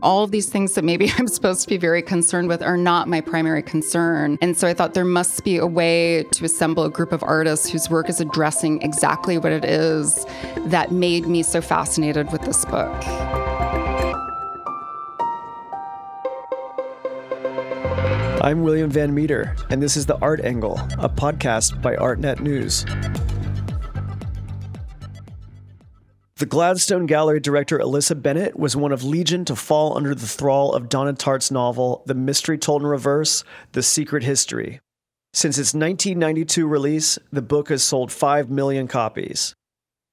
All of these things that maybe I'm supposed to be very concerned with are not my primary concern. And so I thought there must be a way to assemble a group of artists whose work is addressing exactly what it is that made me so fascinated with this book. I'm William Van Meter, and this is The Art Angle, a podcast by Artnet News. The Gladstone gallery director Alissa Bennett was one of legion to fall under the thrall of Donna Tartt's novel, The Mystery Told in Reverse, The Secret History. Since its 1992 release, the book has sold 5 million copies.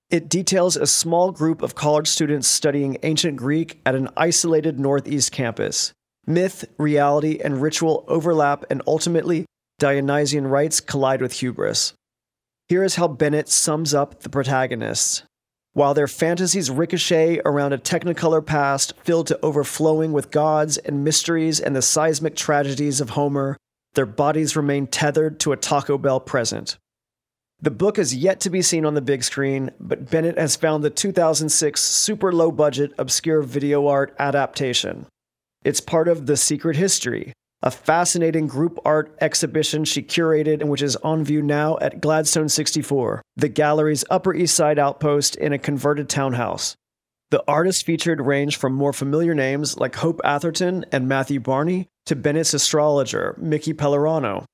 It details a small group of college students studying ancient Greek at an isolated Northeast campus. Myth, reality, and ritual overlap, and ultimately, Dionysian rites collide with hubris. Here is how Bennett sums up the protagonists. While their fantasies ricochet around a technicolor past filled to overflowing with gods and mysteries and the seismic tragedies of Homer, their bodies remain tethered to a Taco Bell present. The book is yet to be seen on the big screen, but Bennett has found the 2006 super low-budget obscure video art adaptation. It's part of The Secret History, a fascinating group art exhibition she curated and which is on view now at Gladstone 64, the gallery's Upper East Side outpost in a converted townhouse. The artists featured range from more familiar names like Hope Atherton and Matthew Barney to Bennett's astrologer, Mickey Pellerano.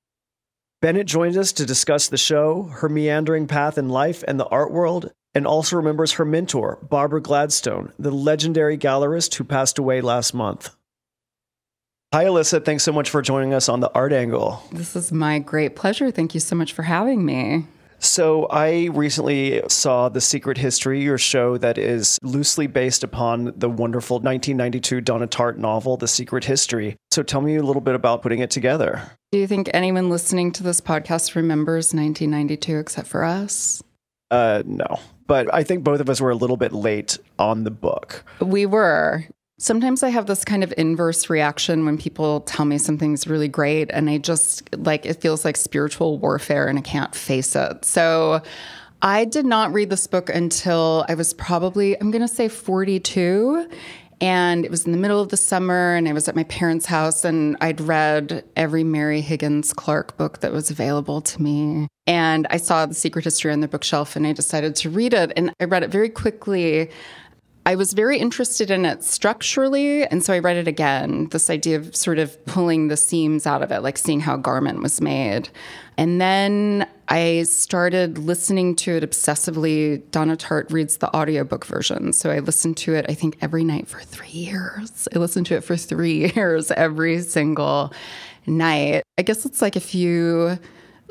Bennett joins us to discuss the show, her meandering path in life and the art world, and also remembers her mentor, Barbara Gladstone, the legendary gallerist who passed away last month. Hi, Alissa. Thanks so much for joining us on The Art Angle. This is my great pleasure. Thank you so much for having me. So I recently saw The Secret History, your show that is loosely based upon the wonderful 1992 Donna Tartt novel, The Secret History. So tell me a little bit about putting it together. Do you think anyone listening to this podcast remembers 1992 except for us? No. But I think both of us were a little bit late on the book. We were. Sometimes I have this kind of inverse reaction when people tell me something's really great and I just, it feels like spiritual warfare and I can't face it. So I did not read this book until I was probably, I'm going to say 42. And it was in the middle of the summer and I was at my parents' house and I'd read every Mary Higgins Clark book that was available to me. And I saw The Secret History on the bookshelf and I decided to read it. And I read it very quickly. I was very interested in it structurally, and so I read it again, this idea of sort of pulling the seams out of it, like seeing how a garment was made. And then I started listening to it obsessively. Donna Tartt reads the audiobook version, so I listened to it, I think, every night for 3 years. I listened to it for 3 years, every single night. I guess it's like if you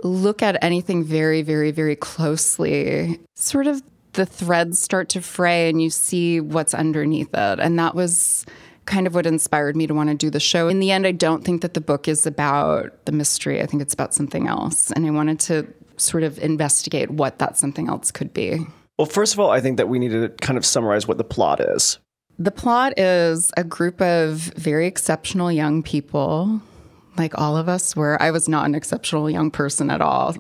look at anything very, very, very closely, sort of the threads start to fray and you see what's underneath it. And that was kind of what inspired me to want to do the show. In the end, I don't think that the book is about the mystery. I think it's about something else. And I wanted to sort of investigate what that something else could be. Well, first of all, I think that we need to kind of summarize what the plot is. The plot is a group of very exceptional young people, like all of us were. I was not an exceptional young person at all.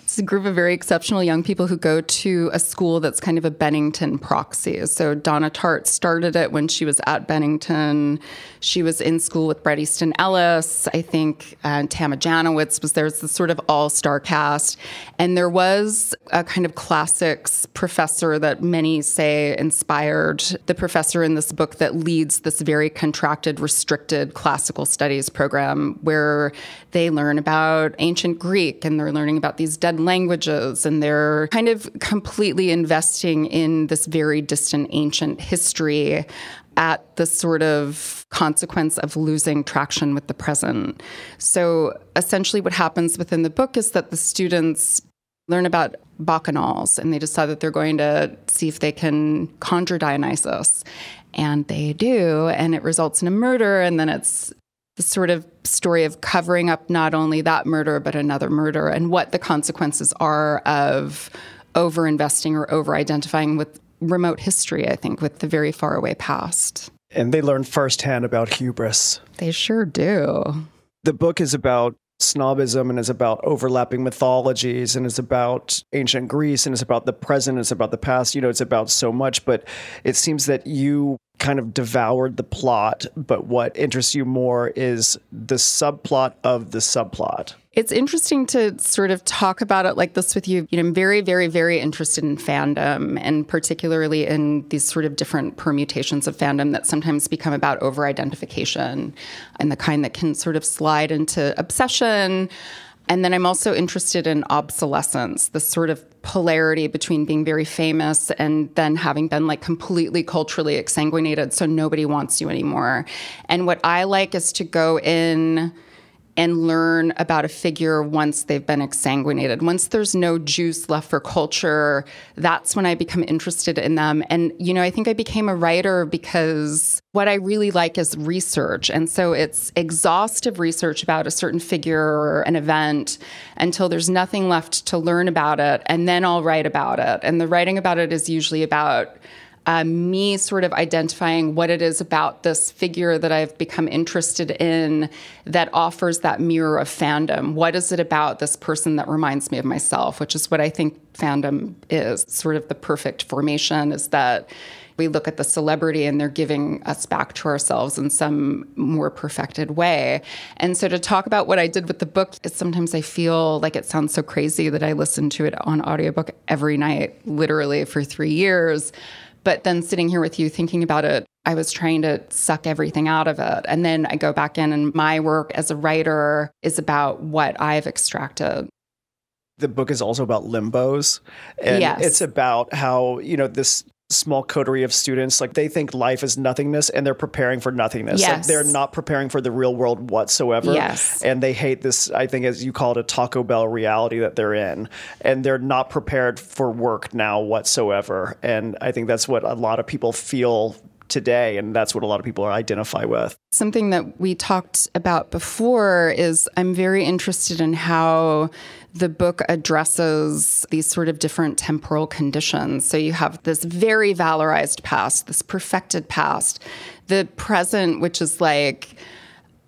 It's a group of very exceptional young people who go to a school that's kind of a Bennington proxy. So Donna Tartt started it when she was at Bennington. She was in school with Bret Easton Ellis. I think Tama Janowitz was there. It's this sort of all-star cast. And there was a kind of classics professor that many say inspired the professor in this book that leads this very contracted, restricted classical studies program where they learn about ancient Greek and they're learning about these dead languages and they're kind of completely investing in this very distant ancient history at the sort of consequence of losing traction with the present. So essentially what happens within the book is that the students learn about bacchanals and they decide that they're going to see if they can conjure Dionysus. And they do, and it results in a murder, and then it's the sort of story of covering up not only that murder, but another murder, and what the consequences are of over-investing or over-identifying with remote history, I think, with the very far away past. And they learn firsthand about hubris. They sure do. The book is about snobism and is about overlapping mythologies and is about ancient Greece and it's about the present, it's about the past, it's about so much. But it seems that you kind of devoured the plot, but what interests you more is the subplot of the subplot. It's interesting to sort of talk about it like this with you. You know, I'm very, very, very interested in fandom, and particularly in these sort of different permutations of fandom that sometimes become about over-identification and the kind that can sort of slide into obsession. And then I'm also interested in obsolescence, this sort of polarity between being very famous and then having been like completely culturally exsanguinated, so nobody wants you anymore. And what I like is to go in and learn about a figure once they've been exsanguinated. Once there's no juice left for culture, that's when I become interested in them. And, you know, I think I became a writer because what I really like is research. And so it's exhaustive research about a certain figure or an event until there's nothing left to learn about it. And then I'll write about it. And the writing about it is usually about me sort of identifying what it is about this figure that I've become interested in that offers that mirror of fandom. What is it about this person that reminds me of myself, which is what I think fandom is. Sort of the perfect formation is that we look at the celebrity and they're giving us back to ourselves in some more perfected way. And so to talk about what I did with the book, sometimes I feel like it sounds so crazy that I listened to it on audiobook every night, literally for 3 years. But then sitting here with you thinking about it, I was trying to suck everything out of it. And then I go back in, and my work as a writer is about what I've extracted. The book is also about limbos. And yes. It's about how, you know, this small coterie of students, like they think life is nothingness and they're preparing for nothingness. Yes. Like they're not preparing for the real world whatsoever. Yes. And they hate this, I think, as you call it, a Taco Bell reality that they're in. And they're not prepared for work now whatsoever. And I think that's what a lot of people feel today, and that's what a lot of people identify with. Something that we talked about before is I'm very interested in how the book addresses these sort of different temporal conditions. So you have this very valorized past, this perfected past, the present, which is like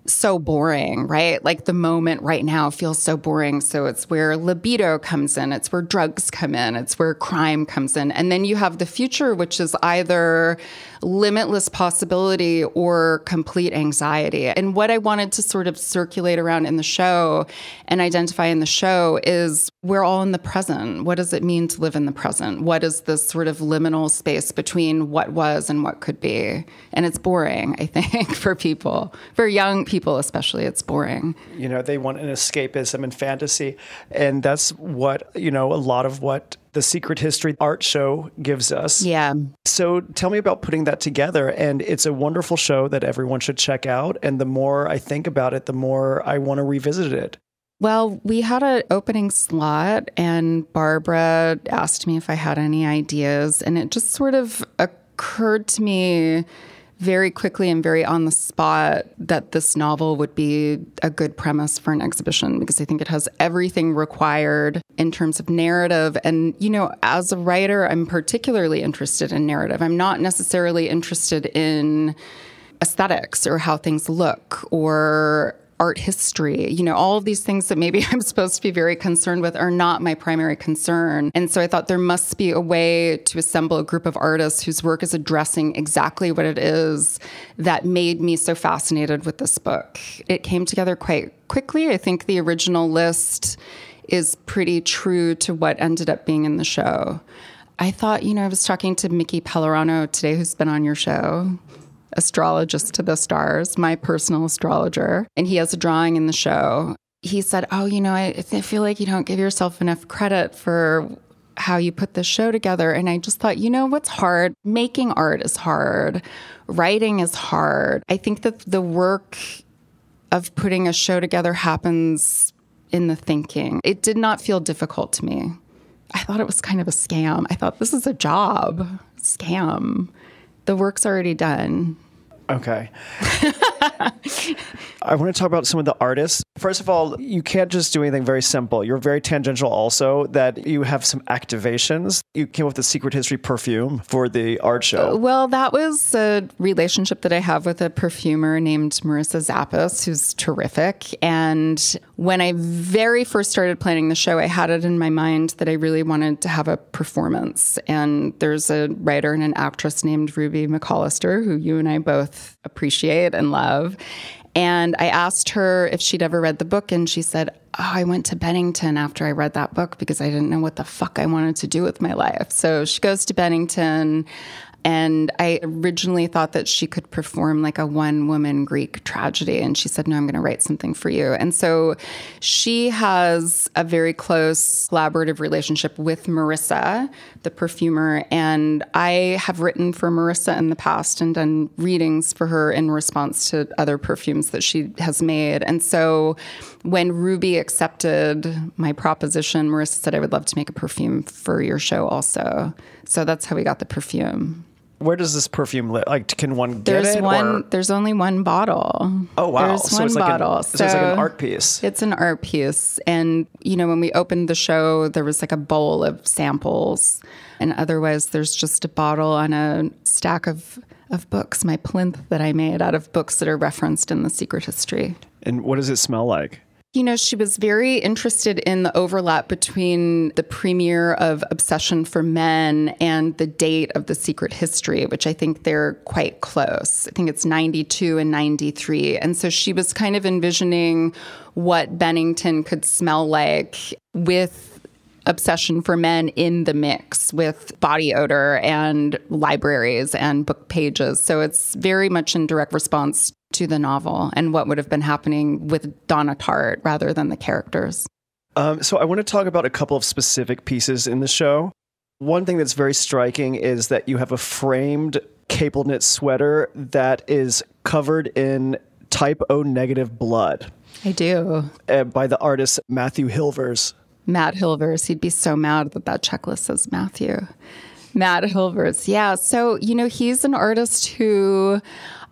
so boring, right? Like the moment right now feels so boring. So it's where libido comes in. It's where drugs come in. It's where crime comes in. And then you have the future, which is either limitless possibility or complete anxiety. And what I wanted to sort of circulate around in the show and identify in the show is we're all in the present. What does it mean to live in the present? What is this sort of liminal space between what was and what could be? And it's boring, I think, for people. For young people especially, it's boring. You know, they want an escapism and fantasy. And that's what, you know, a lot of what the Secret History art show gives us. Yeah. So tell me about putting that together. And it's a wonderful show that everyone should check out. And the more I think about it, the more I want to revisit it. Well, we had an opening slot and Barbara asked me if I had any ideas. And it just sort of occurred to me very quickly and very on the spot that this novel would be a good premise for an exhibition because I think it has everything required in terms of narrative. And, you know, as a writer, I'm particularly interested in narrative. I'm not necessarily interested in aesthetics or how things look or art history. You know, all of these things that maybe I'm supposed to be very concerned with are not my primary concern. And so I thought there must be a way to assemble a group of artists whose work is addressing exactly what it is that made me so fascinated with this book. It came together quite quickly. I think the original list is pretty true to what ended up being in the show. I thought, you know, I was talking to Mickey Pellerano today, who's been on your show, astrologist to the stars, my personal astrologer, and he has a drawing in the show. He said, oh, you know, I feel like you don't give yourself enough credit for how you put this show together. And I just thought, you know, what's hard? Making art is hard. Writing is hard. I think that the work of putting a show together happens in the thinking. It did not feel difficult to me. I thought it was kind of a scam. I thought this is a job. Scam. The work's already done. Okay. I want to talk about some of the artists. First of all, you can't just do anything very simple. You're very tangential also, that you have some activations. You came up with the Secret History perfume for the art show. Well, that was a relationship that I have with a perfumer named Marissa Zappis, who's terrific. And when I very first started planning the show, I had it in my mind that I really wanted to have a performance. And there's a writer and an actress named Ruby McAllister, who you and I both appreciate and love. And I asked her if she'd ever read the book, and she said, oh, I went to Bennington after I read that book because I didn't know what the fuck I wanted to do with my life. So she goes to Bennington, and I originally thought that she could perform like a one-woman Greek tragedy. And she said, no, I'm going to write something for you. And so she has a very close collaborative relationship with Marissa, the perfumer. And I have written for Marissa in the past and done readings for her in response to other perfumes that she has made. And so when Ruby accepted my proposition, Marissa said, I would love to make a perfume for your show also. So that's how we got the perfume. Where does this perfume live? Like, can one get it? Or? There's only one bottle. Oh, wow. There's one bottle. So it's like an art piece. It's an art piece. And, you know, when we opened the show, there was like a bowl of samples. And otherwise, there's just a bottle on a stack of books, my plinth that I made out of books that are referenced in the Secret History. And what does it smell like? You know, she was very interested in the overlap between the premiere of Obsession for Men and the date of the Secret History, which I think they're quite close. I think it's 92 and 93. And so she was kind of envisioning what Bennington could smell like with Obsession for Men in the mix, with body odor and libraries and book pages. So it's very much in direct response to the novel and what would have been happening with Donna Tartt rather than the characters. So I want to talk about a couple of specific pieces in the show. One thing that's very striking is that you have a framed cable knit sweater that is covered in type O negative blood. I do. By the artist Matthew Hilvers. Matt Hilvers. He'd be so mad that that checklist says Matthew. Matt Hilvers. Yeah. So, you know, he's an artist who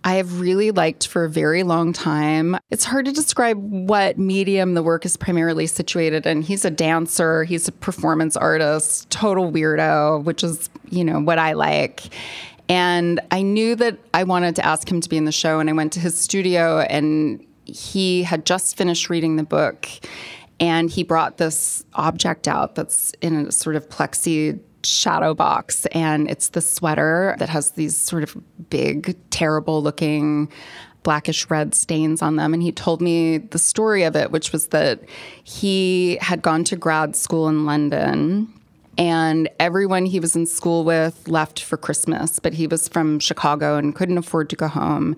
I have really liked for a very long time. It's hard to describe what medium the work is primarily situated in. He's a dancer. He's a performance artist, total weirdo, which is, you know, what I like. And I knew that I wanted to ask him to be in the show. And I went to his studio, and he had just finished reading the book. And he brought this object out that's in a sort of plexi shadow box, and it's the sweater that has these sort of big, terrible looking blackish red stains on them. And he told me the story of it, which was that he had gone to grad school in London, and everyone he was in school with left for Christmas, but he was from Chicago and couldn't afford to go home.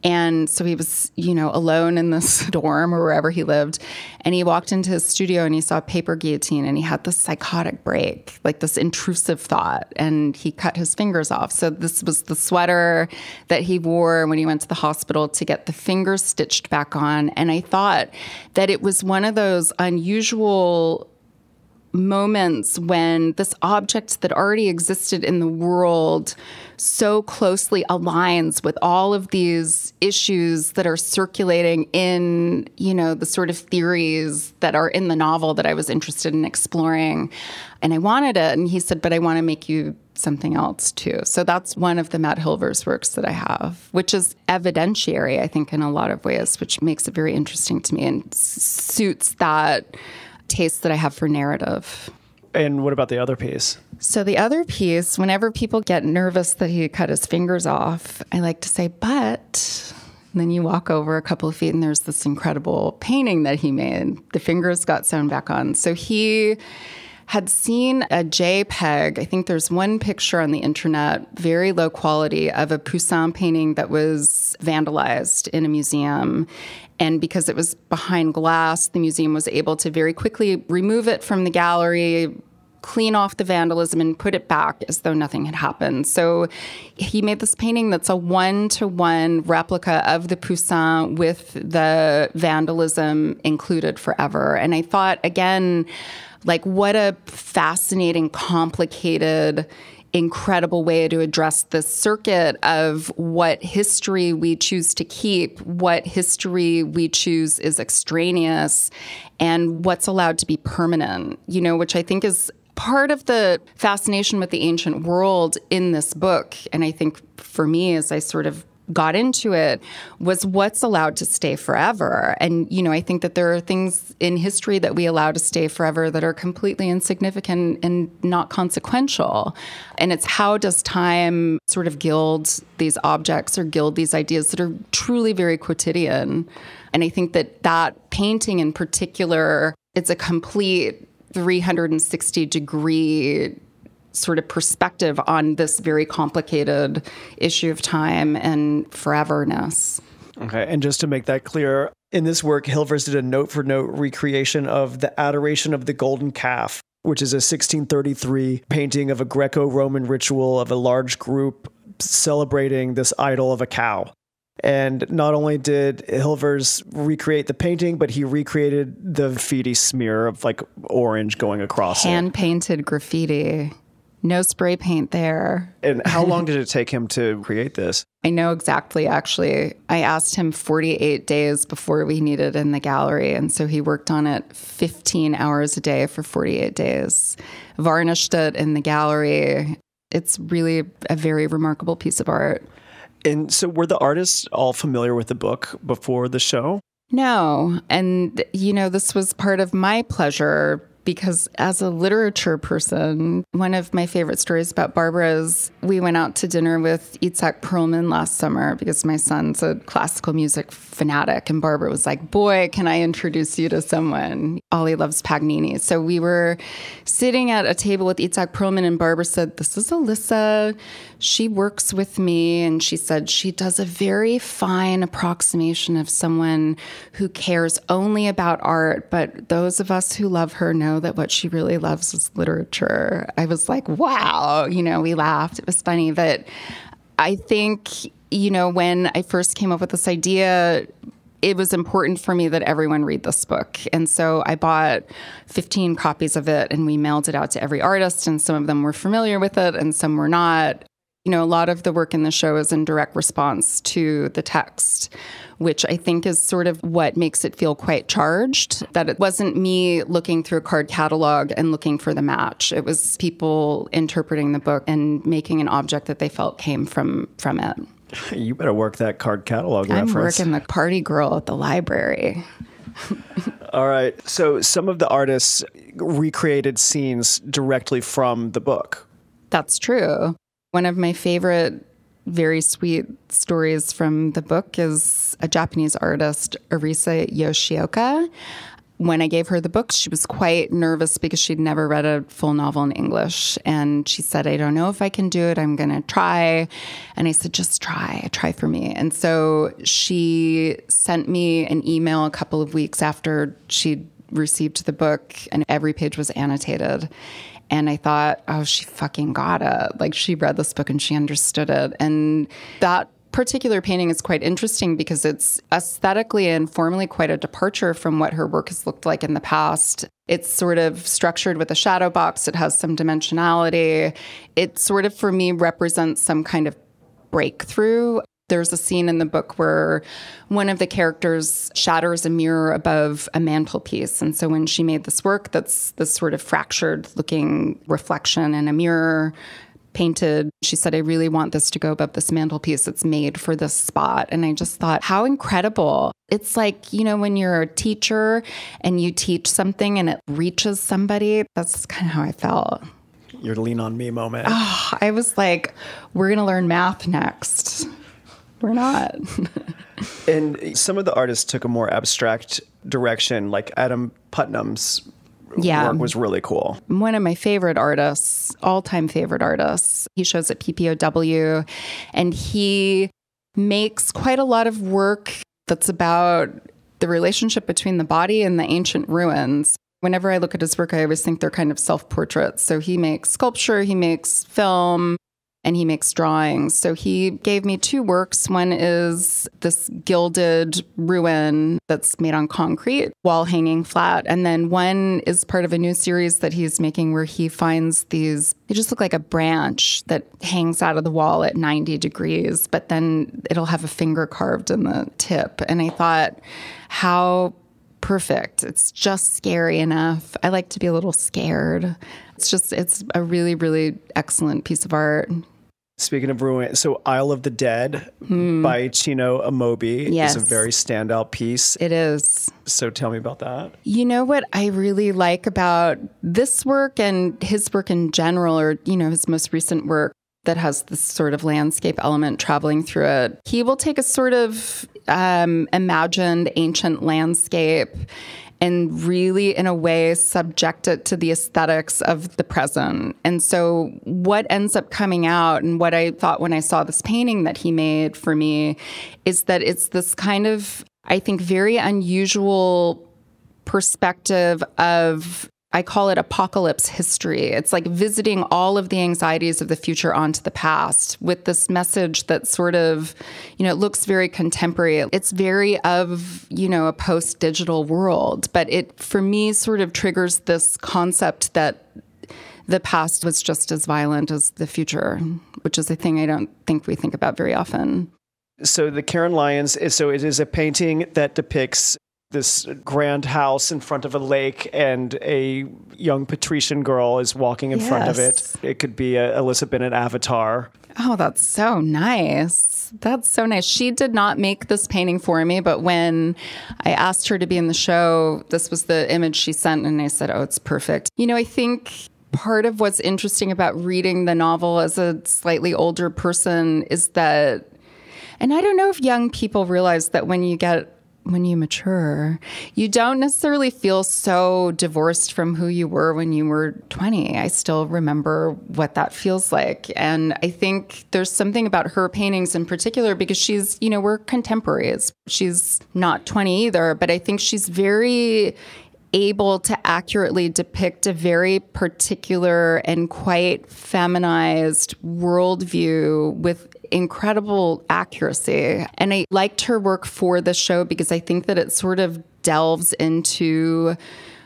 And so he was, you know, alone in this dorm or wherever he lived. And he walked into his studio and he saw a paper guillotine, and he had this psychotic break, like this intrusive thought, and he cut his fingers off. So this was the sweater that he wore when he went to the hospital to get the fingers stitched back on. And I thought that it was one of those unusual moments when this object that already existed in the world so closely aligns with all of these issues that are circulating in, you know, the sort of theories that are in the novel that I was interested in exploring. And I wanted it. And he said, but I want to make you something else too. So that's one of the Matt Hilvers works that I have, which is evidentiary, I think, in a lot of ways, which makes it very interesting to me and suits that taste that I have for narrative. And what about the other piece? So the other piece, whenever people get nervous that he cut his fingers off, I like to say, but... And then you walk over a couple of feet and there's this incredible painting that he made. The fingers got sewn back on. So he had seen a JPEG. I think there's one picture on the internet, very low quality, of a Poussin painting that was vandalized in a museum. And because it was behind glass, the museum was able to very quickly remove it from the gallery, clean off the vandalism, and put it back as though nothing had happened. So he made this painting that's a one-to-one replica of the Poussin with the vandalism included forever. And I thought, again, like, what a fascinating, complicated incredible way to address this circuit of what history we choose to keep, what history we choose is extraneous, and what's allowed to be permanent, which I think is part of the fascination with the ancient world in this book. And I think for me, as I sort of got into it, was what's allowed to stay forever. And, I think that there are things in history that we allow to stay forever that are completely insignificant and not consequential. And it's how does time sort of gild these objects or gild these ideas that are truly very quotidian. And I think that painting in particular, it's a complete 360-degree sort of perspective on this very complicated issue of time and foreverness. Okay, and just to make that clear, in this work, Hilvers did a note-for-note recreation of the Adoration of the Golden Calf, which is a 1633 painting of a Greco-Roman ritual of a large group celebrating this idol of a cow. And not only did Hilvers recreate the painting, but he recreated the graffiti smear of like orange going across it. Hand-painted graffiti. No spray paint there. And how long did it take him to create this? I know exactly, actually. I asked him 48 days before we needed it in the gallery. And so he worked on it 15 hours a day for 48 days, varnished it in the gallery. It's really a very remarkable piece of art. And so were the artists all familiar with the book before the show? No. And, this was part of my pleasure because as a literature person, one of my favorite stories about Barbara is we went out to dinner with Itzhak Perlman last summer because my son's a classical music fanatic. And Barbara was like, boy, can I introduce you to someone? Ollie loves Paganini. So we were sitting at a table with Itzhak Perlman and Barbara said, this is Alissa. She works with me. And she said she does a very fine approximation of someone who cares only about art. But those of us who love her know that what she really loves is literature. I was like, wow, we laughed. It was funny. But I think, when I first came up with this idea, it was important for me that everyone read this book. And so I bought 15 copies of it and we mailed it out to every artist. And some of them were familiar with it and some were not. A lot of the work in the show is in direct response to the text, which I think is sort of what makes it feel quite charged, that it wasn't me looking through a card catalog and looking for the match. It was people interpreting the book and making an object that they felt came from it. You better work that card catalog reference. I'm working the party girl at the library. All right. So some of the artists recreated scenes directly from the book. That's true. One of my favorite, very sweet stories from the book is a Japanese artist, Arisa Yoshioka. When I gave her the book, she was quite nervous because she'd never read a full novel in English. And she said, I don't know if I can do it. I'm going to try. And I said, just try. Try for me. And so she sent me an email a couple of weeks after she'd received the book, and every page was annotated. And I thought, oh, she fucking got it. Like, she read this book and she understood it. And that particular painting is quite interesting because it's aesthetically and formally quite a departure from what her work has looked like in the past. It's sort of structured with a shadow box. It has some dimensionality. It sort of, for me, represents some kind of breakthrough. There's a scene in the book where one of the characters shatters a mirror above a mantelpiece. And so when she made this work, that's this sort of fractured looking reflection in a mirror painted, she said, I really want this to go above this mantelpiece. It's made for this spot. And I just thought, how incredible. It's like, when you're a teacher and you teach something and it reaches somebody, that's kind of how I felt. Your lean on me moment. Oh, I was like, we're going to learn math next. We're not. And some of the artists took a more abstract direction, like Adam Putnam's work was really cool. One of my favorite artists, all-time favorite artists, he shows at PPOW, and he makes quite a lot of work that's about the relationship between the body and the ancient ruins. Whenever I look at his work, I always think they're kind of self-portraits. So he makes sculpture, he makes film. and he makes drawings. So he gave me 2 works. One is this gilded ruin that's made on concrete, wall hanging flat. And then one is part of a new series that he's making where he finds these, they just look like a branch that hangs out of the wall at 90 degrees, but then it'll have a finger carved in the tip. And I thought, how perfect. It's just scary enough. I like to be a little scared. It's a really, really excellent piece of art. Speaking of ruin, so Isle of the Dead by Chino Amobi is a very standout piece. It is. So tell me about that. You know what I really like about this work and his work in general, or, his most recent work that has this sort of landscape element traveling through it. He will take a sort of imagined ancient landscape and really, in a way, subject it to the aesthetics of the present. And so what ends up coming out, and what I thought when I saw this painting that he made for me, is that it's this kind of, I think, very unusual perspective of, I call it apocalypse history. It's like visiting all of the anxieties of the future onto the past with this message that sort of, it looks very contemporary. It's very of, a post-digital world. But it, for me, sort of triggers this concept that the past was just as violent as the future, which is a thing I don't think we think about very often. So the Karen Lyons, it is a painting that depicts this grand house in front of a lake, and a young patrician girl is walking in front of it. It could be a Alissa Bennett avatar. Oh, that's so nice. That's so nice. She did not make this painting for me, but when I asked her to be in the show, this was the image she sent, and I said, oh, it's perfect. I think part of what's interesting about reading the novel as a slightly older person is that, and I don't know if young people realize that when you mature, you don't necessarily feel so divorced from who you were when you were 20. I still remember what that feels like. And I think there's something about her paintings in particular, because she's, we're contemporaries. She's not 20 either, but I think she's very able to accurately depict a very particular and quite feminized worldview with incredible accuracy. And I liked her work for the show because I think that it sort of delves into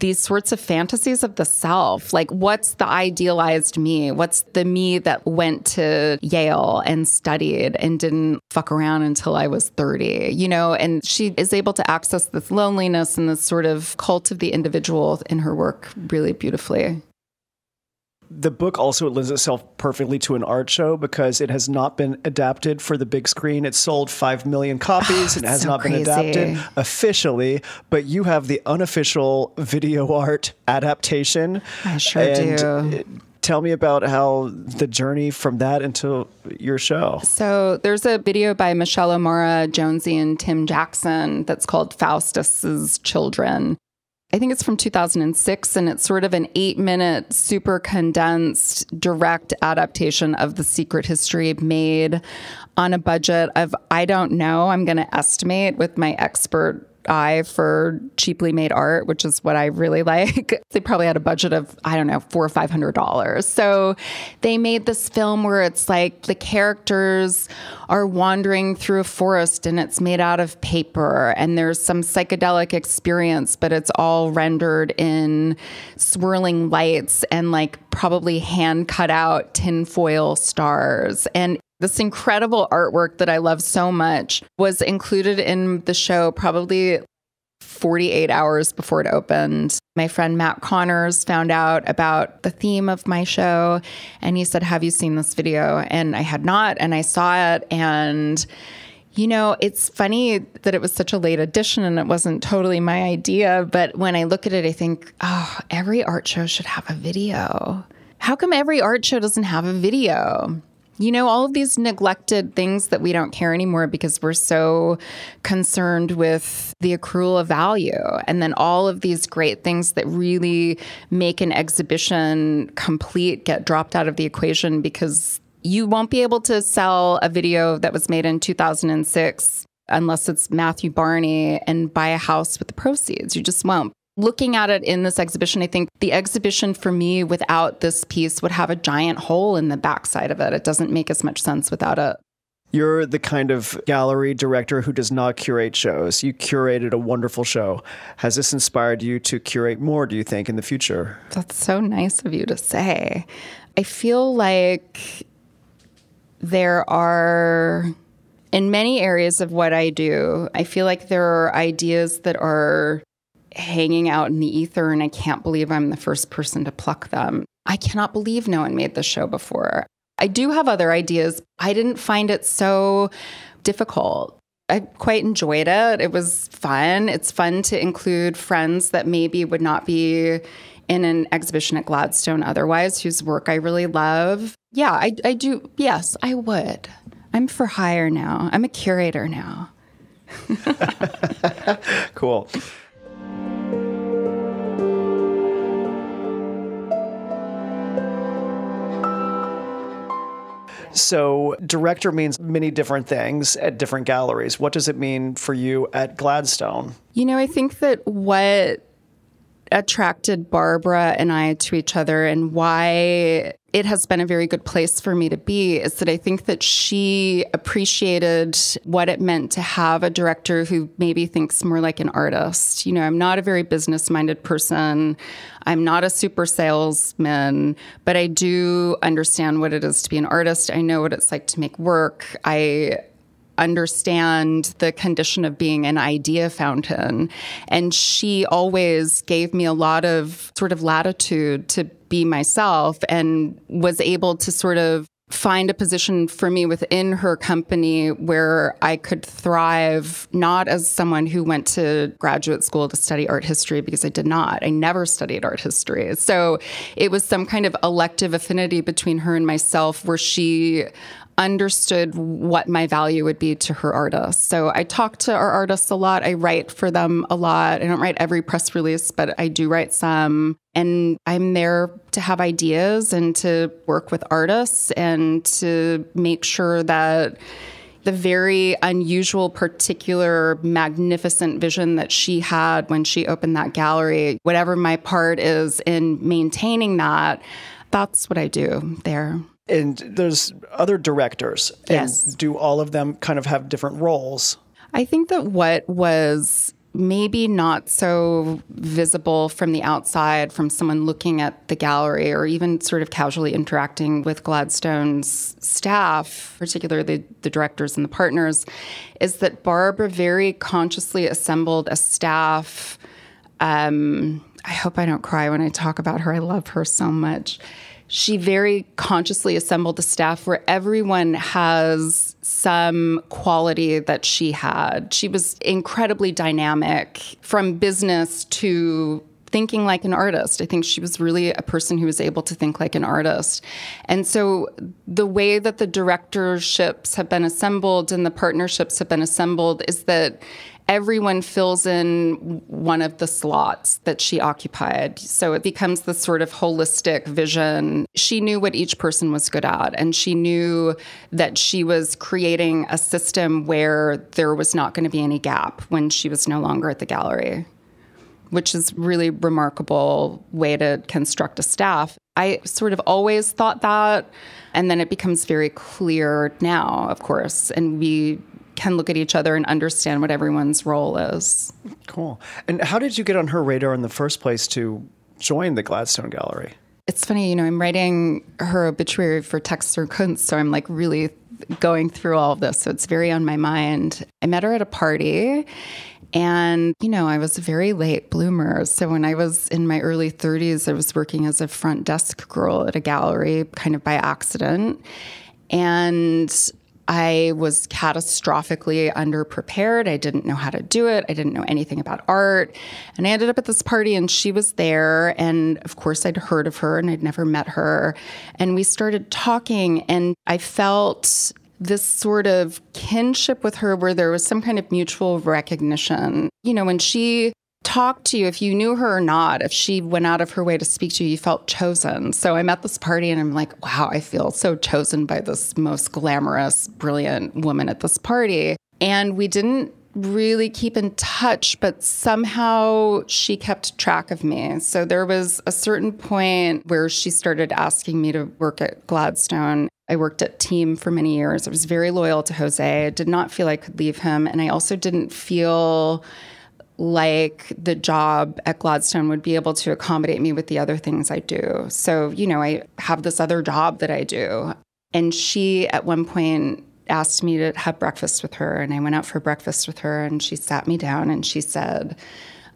these sorts of fantasies of the self. Like, what's the idealized me? What's the me that went to Yale and studied and didn't fuck around until I was 30, And she is able to access this loneliness and this sort of cult of the individual in her work really beautifully. The book also lends itself perfectly to an art show because it has not been adapted for the big screen. It sold 5 million copies and it has not been adapted officially, but you have the unofficial video art adaptation. I sure do. Tell me about how the journey from that into your show. So there's a video by Michelle O'Mara, Jonesy, and Tim Jackson that's called Faustus's Children. I think it's from 2006, and it's sort of an 8-minute, super condensed, direct adaptation of The Secret History made on a budget of, I don't know, I'm going to estimate with my expert eye for cheaply made art, which is what I really like. They probably had a budget of, I don't know, $400 or $500. So they made this film where it's like the characters are wandering through a forest and it's made out of paper and there's some psychedelic experience, but it's all rendered in swirling lights and like probably hand cut out tinfoil stars. And this incredible artwork that I love so much was included in the show probably 48 hours before it opened. My friend Matt Connors found out about the theme of my show, and he said, have you seen this video? And I had not, and I saw it, and it's funny that it was such a late edition and it wasn't totally my idea, but when I look at it, I think, oh, every art show should have a video. How come every art show doesn't have a video? All of these neglected things that we don't care anymore because we're so concerned with the accrual of value. And then all of these great things that really make an exhibition complete get dropped out of the equation because you won't be able to sell a video that was made in 2006 unless it's Matthew Barney and buy a house with the proceeds. You just won't. looking at it in this exhibition, I think the exhibition for me without this piece would have a giant hole in the backside of it. It doesn't make as much sense without it. You're the kind of gallery director who does not curate shows. You curated a wonderful show. Has this inspired you to curate more, do you think, in the future? That's so nice of you to say. I feel like there are, in many areas of what I do, I feel like there are ideas that are hanging out in the ether, and I can't believe I'm the first person to pluck them. I cannot believe no one made this show before. I do have other ideas. I didn't find it so difficult. I quite enjoyed it. It was fun. It's fun to include friends that maybe would not be in an exhibition at Gladstone otherwise, whose work I really love. Yeah, I do. Yes, I would. I'm for hire now. I'm a curator now. Cool. So director means many different things at different galleries. What does it mean for you at Gladstone? You know, I think that what attracted Barbara and I to each other and why it has been a very good place for me to be is that I think that she appreciated what it meant to have a director who maybe thinks more like an artist. You know, I'm not a very business-minded person. I'm not a super salesman, but I do understand what it is to be an artist. I know what it's like to make work. I understand the condition of being an idea fountain. And she always gave me a lot of sort of latitude to be myself and was able to sort of find a position for me within her company where I could thrive, not as someone who went to graduate school to study art history, because I did not. I never studied art history. So it was some kind of elective affinity between her and myself where she understood what my value would be to her artists. So I talk to our artists a lot. I write for them a lot. I don't write every press release, but I do write some. And I'm there to have ideas and to work with artists and to make sure that the very unusual, particular, magnificent vision that she had when she opened that gallery, whatever my part is in maintaining that, that's what I do there. And there's other directors. Yes. And do all of them kind of have different roles? I think that what was maybe not so visible from the outside, from someone looking at the gallery or even sort of casually interacting with Gladstone's staff, particularly the directors and the partners, is that Barbara very consciously assembled a staff. I hope I don't cry when I talk about her. I love her so much. She very consciously assembled a staff where everyone has some quality that she had. She was incredibly dynamic from business to thinking like an artist. I think she was really a person who was able to think like an artist. And so the way that the directorships have been assembled and the partnerships have been assembled is that everyone fills in one of the slots that she occupied. So it becomes this sort of holistic vision. She knew what each person was good at, and she knew that she was creating a system where there was not going to be any gap when she was no longer at the gallery, which is really remarkable way to construct a staff. I sort of always thought that, and then it becomes very clear now, of course, and we can look at each other and understand what everyone's role is. Cool. And how did you get on her radar in the first place to join the Gladstone Gallery? It's funny, you know, I'm writing her obituary for Texter Kunst, so I'm like really going through all of this. So it's very on my mind. I met her at a party, and, you know, I was a very late bloomer. So when I was in my early 30s, I was working as a front desk girl at a gallery, kind of by accident. And I was catastrophically underprepared. I didn't know how to do it. I didn't know anything about art. And I ended up at this party, and she was there. And of course, I'd heard of her, and I'd never met her. And we started talking, and I felt this sort of kinship with her where there was some kind of mutual recognition. You know, when she talk to you, if you knew her or not, if she went out of her way to speak to you, you felt chosen. So I'm at this party and I'm like, wow, I feel so chosen by this most glamorous, brilliant woman at this party. And we didn't really keep in touch, but somehow she kept track of me. So there was a certain point where she started asking me to work at Gladstone. I worked at Team for many years. I was very loyal to Jose. I did not feel I could leave him. And I also didn't feel like the job at Gladstone would be able to accommodate me with the other things I do. So, I have this other job that I do. And she, at one point, asked me to have breakfast with her. And I went out for breakfast with her, and she sat me down and she said,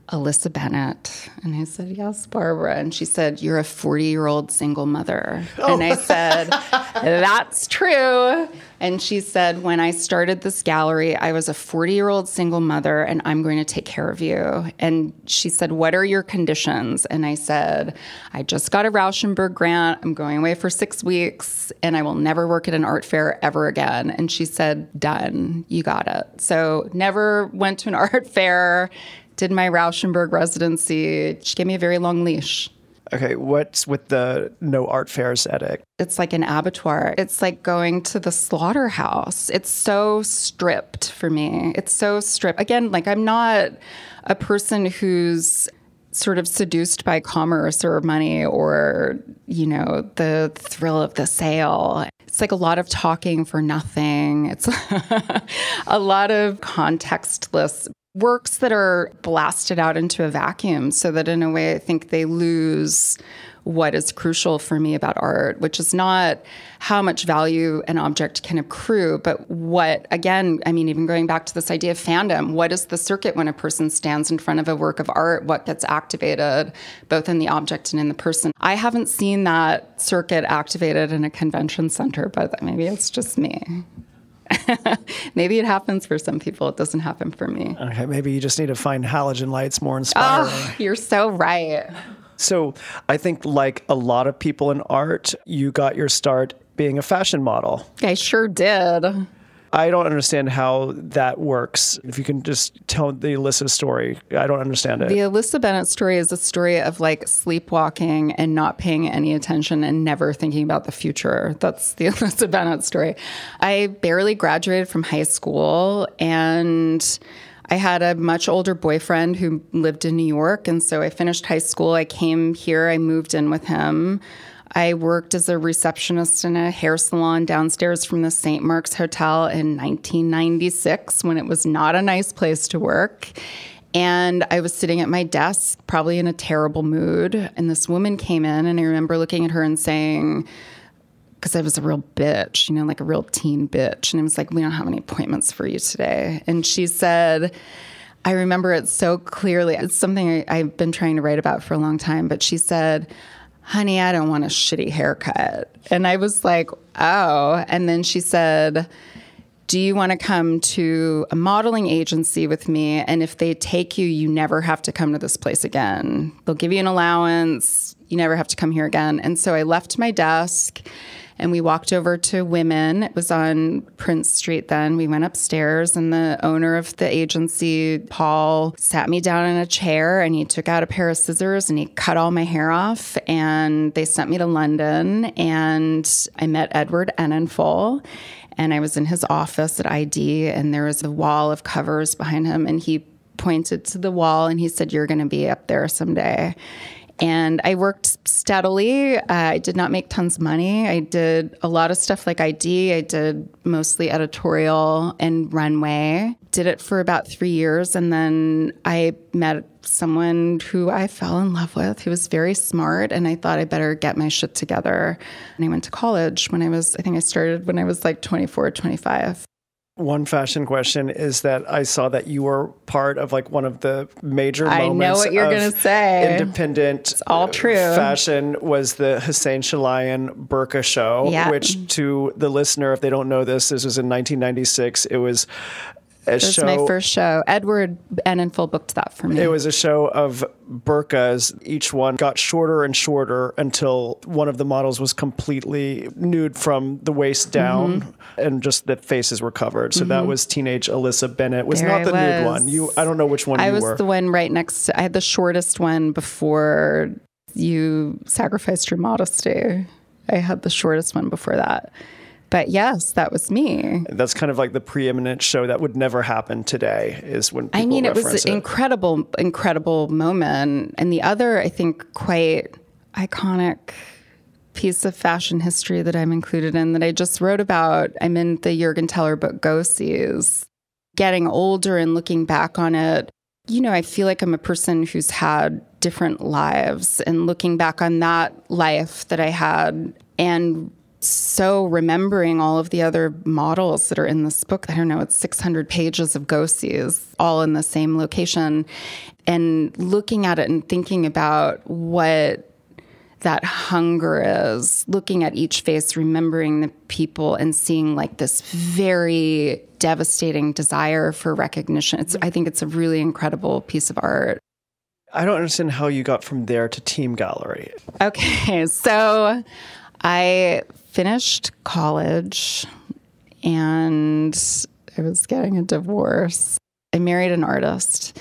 Alissa Bennett. And I said, yes, Barbara. And she said, you're a 40-year-old single mother. Oh. And I said, that's true. And she said, when I started this gallery, I was a 40-year-old single mother, and I'm going to take care of you. And she said, what are your conditions? And I said, I just got a Rauschenberg grant. I'm going away for 6 weeks, and I will never work at an art fair ever again. And she said, done. You got it. So never went to an art fair. Did my Rauschenberg residency. She gave me a very long leash. Okay, what's with the no art fairs edict? It's like an abattoir. It's like going to the slaughterhouse. It's so stripped for me. It's so stripped. Again, like I'm not a person who's sort of seduced by commerce or money or, the thrill of the sale. It's like a lot of talking for nothing. It's a lot of contextless works that are blasted out into a vacuum, so that in a way I think they lose what is crucial for me about art, which is not how much value an object can accrue, but what, again, even going back to this idea of fandom, what is the circuit when a person stands in front of a work of art? What gets activated both in the object and in the person? I haven't seen that circuit activated in a convention center, but maybe it's just me. Maybe it happens for some people. It doesn't happen for me. Okay, maybe you just need to find halogen lights more inspiring. Oh, you're so right. So I think like a lot of people in art, you got your start being a fashion model. I sure did. I don't understand how that works. If you can just tell the Alissa story. I don't understand it. The Alissa Bennett story is a story of like sleepwalking and not paying any attention and never thinking about the future. That's the Alissa Bennett story. I barely graduated from high school, and I had a much older boyfriend who lived in New York. And so I finished high school. I came here. I moved in with him. I worked as a receptionist in a hair salon downstairs from the St. Mark's Hotel in 1996, when it was not a nice place to work. And I was sitting at my desk, probably in a terrible mood. And this woman came in, and I remember looking at her and saying, because I was a real bitch, like a real teen bitch. And I was like, we don't have any appointments for you today. And she said, I remember it so clearly. It's something I've been trying to write about for a long time. But she said, honey, I don't want a shitty haircut. And I was like, oh. And then she said, do you want to come to a modeling agency with me? And if they take you, you never have to come to this place again. They'll give you an allowance. You never have to come here again. And so I left my desk, and we walked over to Women. It was on Prince Street then. We went upstairs, and the owner of the agency, Paul, sat me down in a chair, and he took out a pair of scissors, and he cut all my hair off. And they sent me to London, and I met Edward Enninful. And I was in his office at ID, and there was a wall of covers behind him. And he pointed to the wall, and he said, you're going to be up there someday. And I worked steadily. I did not make tons of money. I did a lot of stuff like ID. I did mostly editorial and runway. Did it for about 3 years. And then I met someone who I fell in love with, who was very smart. And I thought I better get my shit together. And I went to college I think I started when I was like 24, 25. One fashion question is that I saw that you were part of like one of the major moments. I know what you're going to say. Independent it's all true. Fashion was the Hussein Chalayan Burqa show, which to the listener, if they don't know this was in 1996. It was a show. It was my first show. Edward Enninful booked that for me. It was a show of burqas. Each one got shorter and shorter until one of the models was completely nude from the waist down, and just the faces were covered. So that was teenage Alissa Bennett. Was there not the nude one. I don't know which one you were. I was the one right next to. I had the shortest one before you sacrificed your modesty. I had the shortest one before that. But yes, that was me. That's kind of like the preeminent show that would never happen today is when people it was reference an incredible moment. And the other, I think, quite iconic piece of fashion history that I'm included in that I just wrote about, I'm in the Jürgen Teller book, Go Sees. Getting older and looking back on it, I feel like I'm a person who's had different lives, and looking back on that life that I had, and so remembering all of the other models that are in this book. I don't know, it's 600 pages of go-sees, all in the same location, and looking at it and thinking about what that hunger is, looking at each face, remembering the people, and seeing like this very devastating desire for recognition. I think it's a really incredible piece of art. I don't understand how you got from there to Team Gallery. Okay, so I finished college and I was getting a divorce. I married an artist.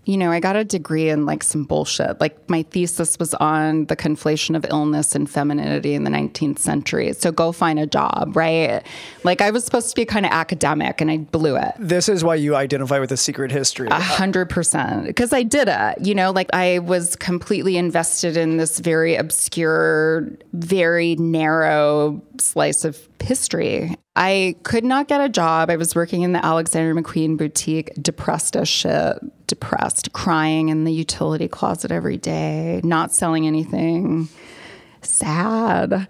I got a degree in like some bullshit. Like my thesis was on the conflation of illness and femininity in the 19th century. So go find a job, right? Like I was supposed to be kind of academic and I blew it. This is why you identify with the secret history. 100%. Because I did it, like I was completely invested in this very obscure, very narrow slice of history. I could not get a job. I was working in the Alexander McQueen boutique, depressed as shit, crying in the utility closet every day, not selling anything, sad.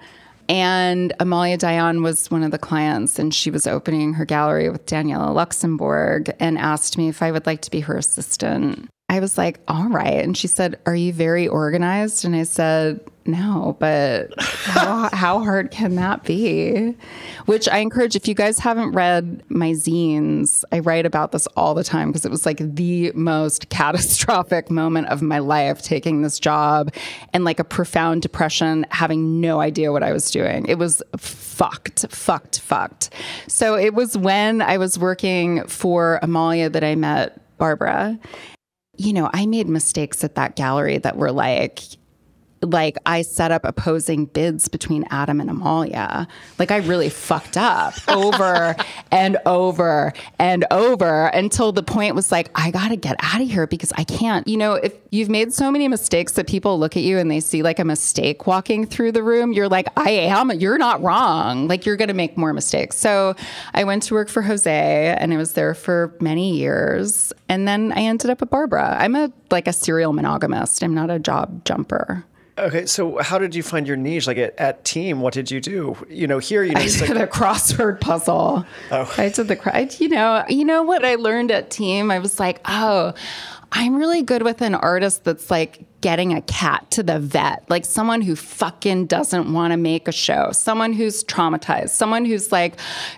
And Amalia Dayan was one of the clients, and she was opening her gallery with Daniela Luxembourg and asked me if I would like to be her assistant. I was like, all right. And she said, are you very organized? And I said, no, but how hard can that be? Which I encourage, if you guys haven't read my zines, I write about this all the time because it was like the most catastrophic moment of my life, taking this job and like a profound depression, having no idea what I was doing. It was fucked. So it was when I was working for Amalia that I met Barbara. I made mistakes at that gallery that were like I set up opposing bids between Adam and Amalia. Like I really fucked up over and over and over until the point was like, I got to get out of here because I can't. If you've made so many mistakes that people look at you and they see like a mistake walking through the room, you're like, you're not wrong. Like you're going to make more mistakes. So I went to work for Jose and I was there for many years. And then I ended up at Barbara. I'm a serial monogamist. I'm not a job jumper. Okay, so how did you find your niche? Like at Team, what did you do? Here, I did a crossword puzzle. Oh. I did the what I learned at Team? I was like, oh, I'm really good with an artist that's like getting a cat to the vet, like someone who fucking doesn't want to make a show, someone who's traumatized, someone who's like,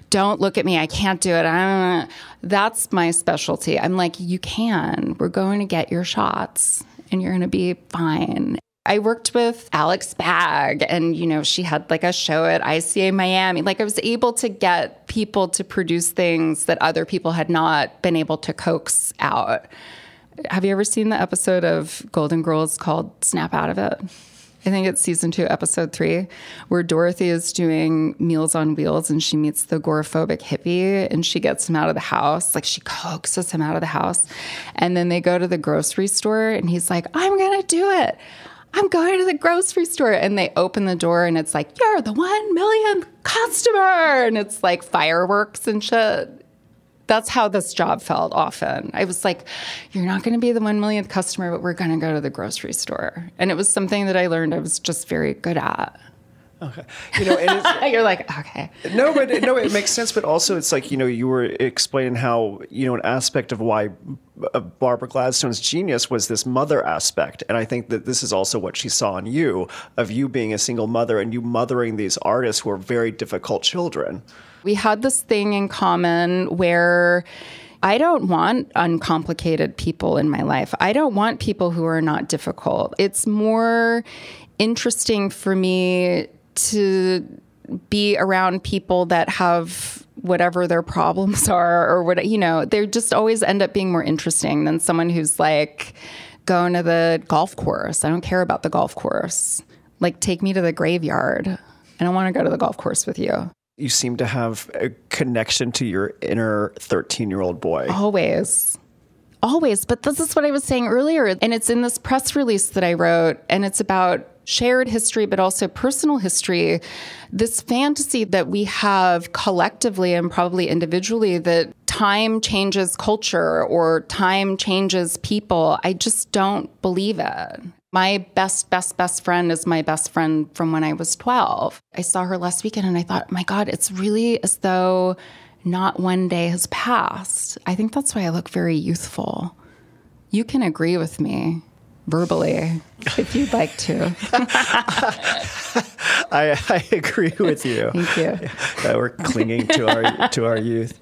don't look at me, I can't do it. That's my specialty. I'm like, you can. We're going to get your shots and you're going to be fine. I worked with Alex Bagg and, she had like a show at ICA Miami. Like I was able to get people to produce things that other people had not been able to coax out. Have you ever seen the episode of Golden Girls called Snap Out of It? I think it's season 2, episode 3, where Dorothy is doing Meals on Wheels and she meets the agoraphobic hippie and she gets him out of the house. Like she coaxes him out of the house. And then they go to the grocery store and he's like, I'm going to do it. I'm going to the grocery store. And they open the door and it's like, you're the 1 millionth customer. And it's like fireworks and shit. That's how this job felt often. I was like, you're not going to be the 1 millionth customer, but we're going to go to the grocery store. And it was something that I learned I was just very good at. Okay. And you're like, okay. No, it makes sense. But also it's like, you were explaining how, an aspect of why Barbara Gladstone's genius was this mother aspect. And I think that this is also what she saw in you, of you being a single mother and you mothering these artists who are very difficult children. We had this thing in common where I don't want uncomplicated people in my life. I don't want people who are not difficult. It's more interesting for me to be around people that have whatever their problems are or what, they just always end up being more interesting than someone who's like going to the golf course. I don't care about the golf course. Like take me to the graveyard. I don't want to go to the golf course with you. You seem to have a connection to your inner 13-year-old boy. Always. Always. But this is what I was saying earlier. And it's in this press release that I wrote. And it's about shared history, but also personal history. This fantasy that we have collectively and probably individually that time changes culture or time changes people. I just don't believe it. My best friend is my best friend from when I was 12. I saw her last weekend and I thought, my God, it's really as though not one day has passed. I think that's why I look very youthful. You can agree with me verbally if you'd like to. I agree with you. Thank you. We're clinging to our youth.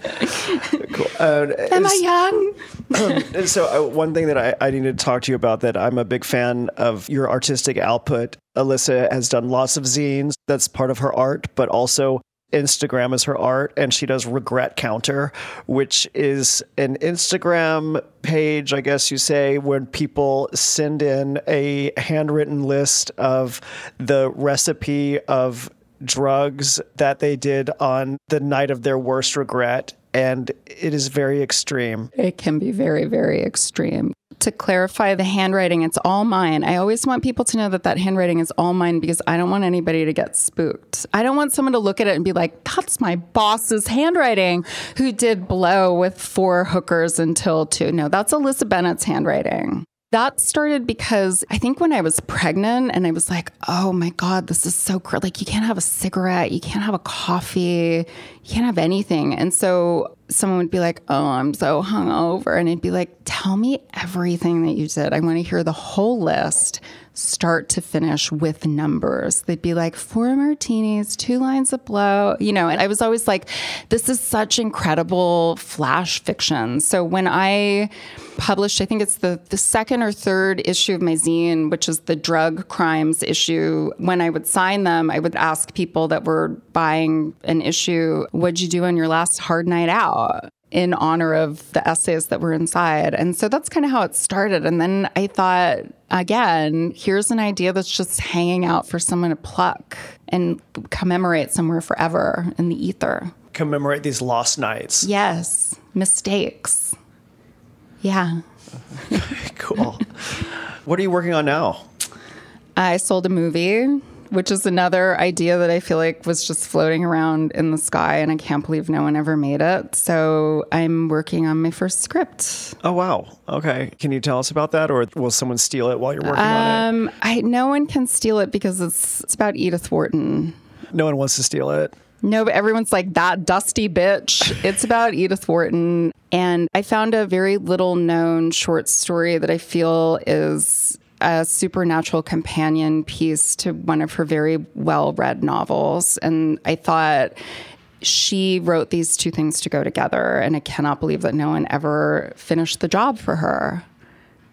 Cool. Am I young? So one thing that I need to talk to you about that I'm a big fan of your artistic output. Alissa has done lots of zines. That's part of her art, but also Instagram is her art, and she does Regret Counter, which is an Instagram page, I guess you say, when people send in a handwritten list of the recipe of drugs that they did on the night of their worst regret. And it is very extreme. It can be very, very extreme. To clarify the handwriting, it's all mine. I always want people to know that that handwriting is all mine because I don't want anybody to get spooked. I don't want someone to look at it and be like, that's my boss's handwriting who did blow with 4 hookers until 2. No, that's Alissa Bennett's handwriting. That started because I think when I was pregnant and I was like, oh my God, this is so like you can't have a cigarette, you can't have a coffee, you can't have anything. And so someone would be like, oh, I'm so hungover. And it'd be like, tell me everything that you did. I want to hear the whole list, start to finish with numbers. They'd be like 4 martinis, 2 lines of blow, and I was always like, this is such incredible flash fiction. So when I published, I think it's the second or third issue of my zine, which is the drug crimes issue. When I would sign them, I would ask people that were buying an issue, what'd you do on your last hard night out? In honor of the essays that were inside. And so that's kind of how it started. And then I thought, again, here's an idea that's just hanging out for someone to pluck and commemorate somewhere forever in the ether. Commemorate these lost nights. Yes. Mistakes. Yeah. Cool. What are you working on now? I sold a movie, which is another idea that I feel like was just floating around in the sky, and I can't believe no one ever made it. So I'm working on my first script. Oh, wow. Okay. Can you tell us about that, or will someone steal it while you're working on it? No one can steal it because it's about Edith Wharton. No one wants to steal it? No, but everyone's like, that dusty bitch. It's about Edith Wharton. And I found a very little known short story that I feel is a supernatural companion piece to one of her very well-read novels. And I thought she wrote these 2 things to go together. And I cannot believe that no one ever finished the job for her.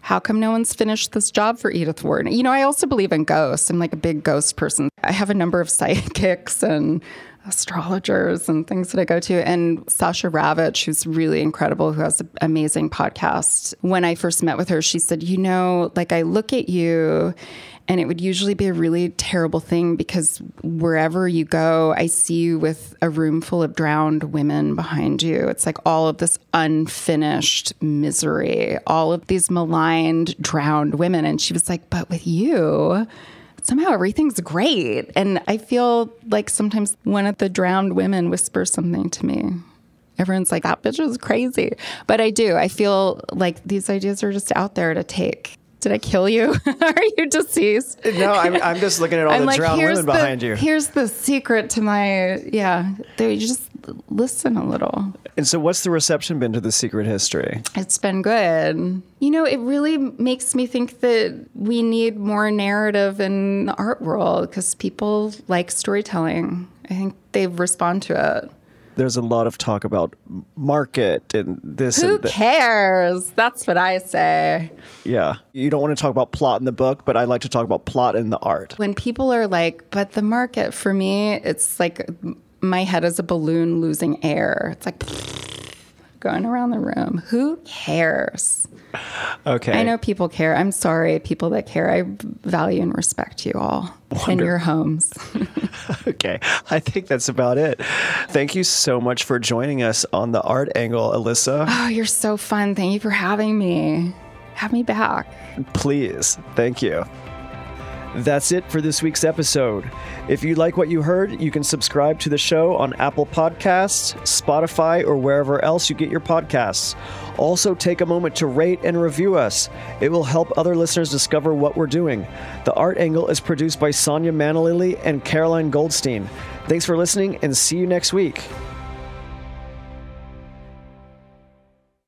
How come no one's finished this job for Edith Wharton? I also believe in ghosts. I'm like a big ghost person. I have a number of psychics and astrologers and things that I go to. And Sasha Ravitch, who's really incredible, who has an amazing podcast. When I first met with her, she said, I look at you and it would usually be a really terrible thing because wherever you go, I see you with a room full of drowned women behind you. It's like all of this unfinished misery, all of these maligned, drowned women. And she was like, but with you, somehow everything's great. And I feel like sometimes one of the drowned women whispers something to me. Everyone's like, that bitch is crazy. But I do. I feel like these ideas are just out there to take. Did I kill you? Are you deceased? No, I'm just looking at all the drowned women behind you. Here's the secret to my, you just listen a little. And so what's the reception been to The Secret History? It's been good. It really makes me think that we need more narrative in the art world because people like storytelling. I think they respond to it. There's a lot of talk about market and this Who and that. cares? That's what I say. Yeah. You don't want to talk about plot in the book, but I like to talk about plot in the art. When people are like, but the market, for me, it's like my head is a balloon losing air. It's like, going around the room. Who cares? Okay. I know people care. I'm sorry, people that care. I value and respect you all in your homes. Okay. I think that's about it. Thank you so much for joining us on the Art Angle, Alissa. Oh, you're so fun. Thank you for having me. Have me back. Please. Thank you. That's it for this week's episode. If you like what you heard, you can subscribe to the show on Apple Podcasts, Spotify, or wherever else you get your podcasts. Also, take a moment to rate and review us. It will help other listeners discover what we're doing. The Art Angle is produced by Sonia Manalili and Caroline Goldstein. Thanks for listening, and see you next week.